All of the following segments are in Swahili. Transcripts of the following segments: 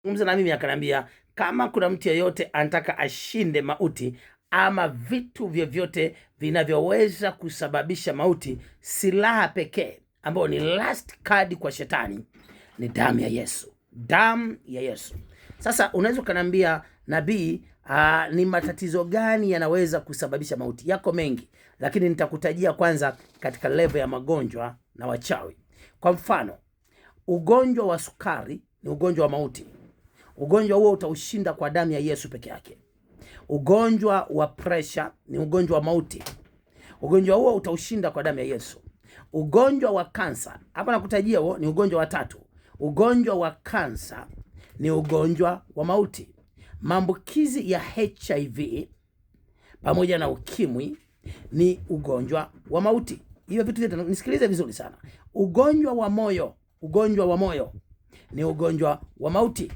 Mzee na mimi akaniambia kama kuna mtu yeyote anataka ashinde mauti ama vitu vyovyote vinavyoweza kusababisha mauti, silaha pekee ambayo ni last card kwa shetani ni damu ya Yesu. Damu ya Yesu. Sasa unaweza ukaniambia nabii, ni matatizo gani yanaweza kusababisha mauti? Yako mengi, lakini nitakutajia kwanza katika level ya magonjwa na wachawi. Kwa mfano, ugonjwa wa sukari ni ugonjwa wa mauti. Ugonjwa huo utaushinda kwa damu ya Yesu peke yake. Ugonjwa wa presha ni ugonjwa wa mauti. Ugonjwa huo utaushinda kwa damu ya Yesu. Ugonjwa wa kansa, hapa nakutajia huo ni ugonjwa wa tatu. Ugonjwa wa kansa ni ugonjwa wa mauti. Maambukizi ya HIV pamoja na ukimwi ni ugonjwa wa mauti. Hiyo vitu vyote nisikilize vizuri sana. Ugonjwa wa moyo ni ugonjwa wa mauti.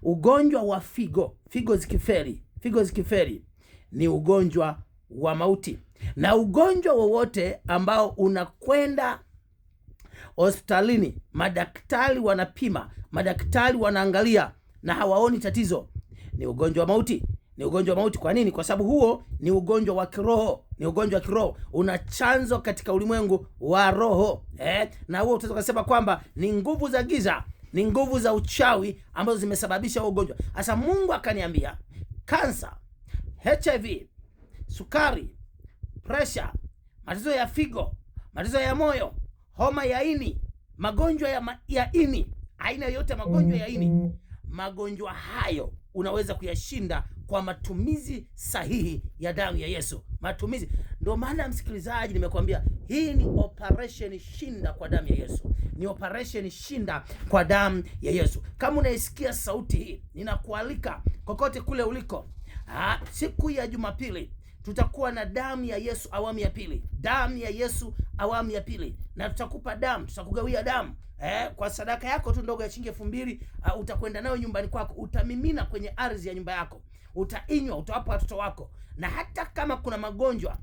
Ugonjwa wa figo zikiferi ni ugonjwa wa mauti. Na ugonjwa wowote ambao unakwenda hospitalini, madaktari wanapima, madaktari wanaangalia na hawaoni tatizo, ni ugonjwa wa mauti. Ni ugonjwa wa mauti. Kwa nini? Kwa sababu huo ni ugonjwa wa kiroho. Ni ugonjwa wa kiroho, una chanzo katika ulimwengu wa roho. Na huo utaweza kusema kwamba ni nguvu za giza, ni nguvu za uchawi ambazo zimesababisha huo ugonjwa. Sasa Mungu akaniambia kansa, HIV, sukari, pressure, matatizo ya figo, matatizo ya moyo, homa ya ini, magonjwa ya ini, aina yote magonjwa ya ini, magonjwa hayo unaweza kuyashinda kwa matumizi sahihi ya damu ya Yesu. Matumizi. Ndio maana msikilizaji, nimekuambia hii ni operation shinda kwa damu ya Yesu. Ni operation shinda kwa damu ya Yesu. Kama unaisikia sauti hii, ninakualika kokote kule uliko, siku ya Jumapili tutakuwa na damu ya Yesu awamu ya pili. Damu ya Yesu awamu ya pili. Na tutakupa damu, tutakugawia damu. Kwa sadaka yako tu ndogo ya shilingi 2000, utakwenda nayo nyumbani kwako, utamimina kwenye ardhi ya nyumba yako, utainywa, utawapa watoto wako. Na hata kama kuna magonjwa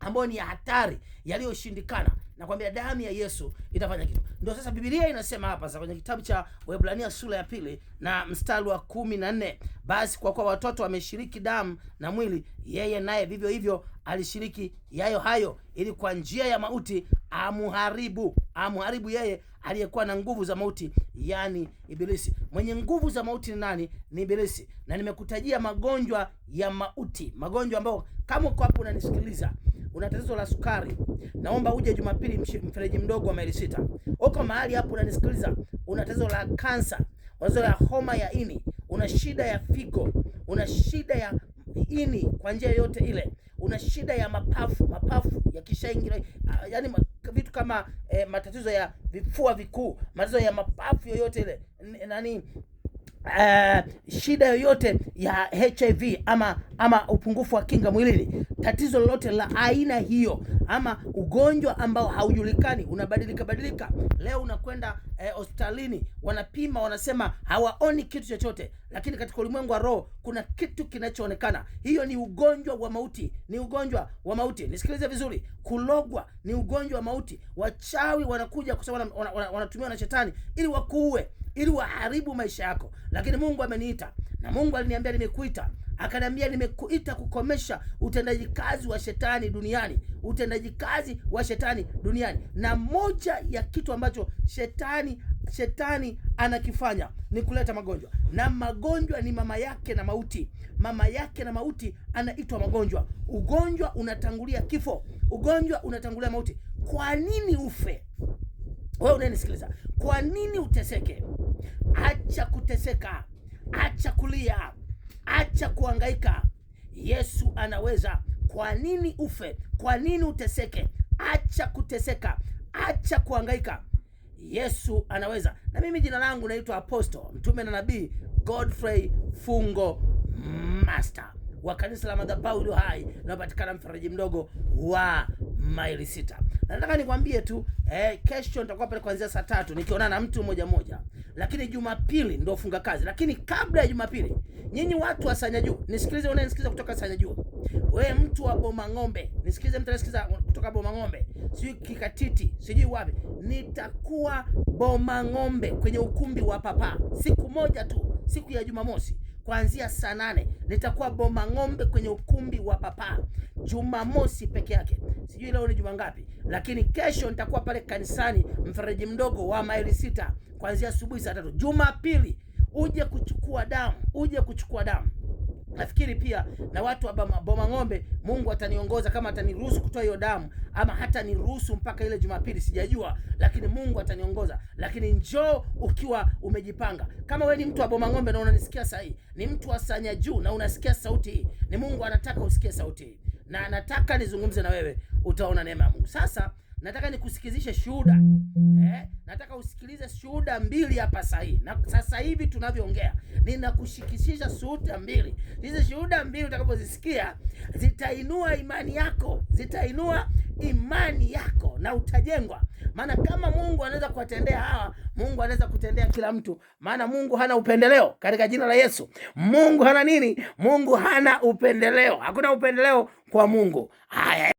ambayo ni ya hatari yaliyoshindikana, nakwambia damu ya Yesu itafanya kitu. Ndio sasa Biblia inasema hapa sasa kwenye kitabu cha Waebrania sura ya 2 na mstari wa 14, basi kwa kuwa watoto wameshiriki damu na mwili, yeye naye vivyo hivyo alishiriki yayo hayo, ili kwa njia ya mauti amuharibu yeye aliyekuwa na nguvu za mauti, yani Ibilisi. Mwenye nguvu za mauti ni nani? Ni Ibilisi. Na nimekutajia magonjwa ya mauti, magonjwa ambayo kama uko hapo unanisikiliza, una tatizo la sukari, naomba uje Jumapili mfereji mdogo wa maili 6. Uko mahali hapo unanisikiliza, una tatizo la kansa, una tatizo la homa ya ini, una shida ya figo, una shida ya ini kwa njia yote ile, una shida ya mapafu ya kishaingira, yani vitu kama matatizo ya vifua vikuu, matatizo ya mapafu yoyote ile, shida yoyote ya HIV ama upungufu wa kinga mwilini, tatizo lolote la aina hiyo, ama ugonjwa ambao haujulikani, unabadilika. Leo unakwenda hospitalini, wanapima, wanasema hawaoni kitu chochote, lakini katika ulimwengu wa roho kuna kitu kinachoonekana. Hiyo ni ugonjwa wa mauti, ni ugonjwa wa mauti. Nisikilize vizuri, kulogwa ni ugonjwa wa mauti. Wachawi wanakuja kwa sababu wanatumiwa na shetani ili wakuue, ili waharibu maisha yako. Lakini Mungu ameniita, na Mungu aliniambia nimekuita, akaniambia nimekuita kukomesha utendaji kazi wa shetani duniani. Na moja ya kitu ambacho shetani anakifanya ni kuleta magonjwa, na magonjwa ni mama yake na mauti anaitwa magonjwa. Ugonjwa unatangulia kifo, ugonjwa unatangulia mauti. Kwa nini ufe? Wewe unanisikiliza, kwa nini uteseke? Acha kuteseka, acha kulia, acha kuhangaika. Yesu anaweza. Kwa nini ufe? Kwa nini uteseke? Acha kuteseka, acha kuhangaika. Yesu anaweza. Na mimi jina langu naitwa Apostle Mtume na Nabii Godfrey Fungo Master wa kanisa la Madhabahu Iliyo Hai, napatikana mfereji mdogo wa maili 6. Na nataka nikwambie tu kesho nitakuwa pale kuanzia saa 3 nikionana na mtu mmoja, lakini Jumapili ndio funga kazi. Lakini kabla ya Jumapili, nyinyi watu wa Sanya Juu, nisikilize, unanisikiliza kutoka Sanya Juu, Wewe mtu wa Bomang'ombe, nisikize, mtu anasikiza kutoka Bomang'ombe, sijui Kikatiti, sijui wapi, nitakuwa Bomang'ombe kwenye ukumbi wa Papa siku moja tu, siku ya Jumamosi kuanzia saa 8 nitakuwa Bomang'ombe kwenye ukumbi wa Papa Jumamosi peke yake. Sijui leo ni juma ngapi, lakini kesho nitakuwa pale kanisani Mfereji Mdogo wa Maili 6 kuanzia asubuhi saa 3. Jumapili uje kuchukua damu. Nafikiri pia na watu wa Bomang'ombe, Mungu ataniongoza kama ataniruhusu kutoa hiyo damu ama hata niruhusu mpaka ile Jumapili, sijajua, lakini Mungu ataniongoza. Lakini njoo ukiwa umejipanga. Kama wewe ni mtu wa Bomang'ombe na unanisikia sasa hii, ni mtu wa Sanya Juu na unasikia sauti hii, ni Mungu anataka usikie sauti hii na anataka nizungumze na wewe, utaona neema ya Mungu. Sasa nataka nikusikizishe shuhuda. Nataka usikilize shuhuda 2 hapa sasa hivi. Na sasa hivi tunavyoongea, ninakushikishisha shuhuda 2. Hizi shuhuda 2 utakapozisikia zitainua imani yako na utajengwa. Maana kama Mungu anaweza kuwatendea hawa, Mungu anaweza kutendea kila mtu. Maana Mungu hana upendeleo, katika jina la Yesu. Mungu hana nini? Mungu hana upendeleo. Hakuna upendeleo kwa Mungu. Haya.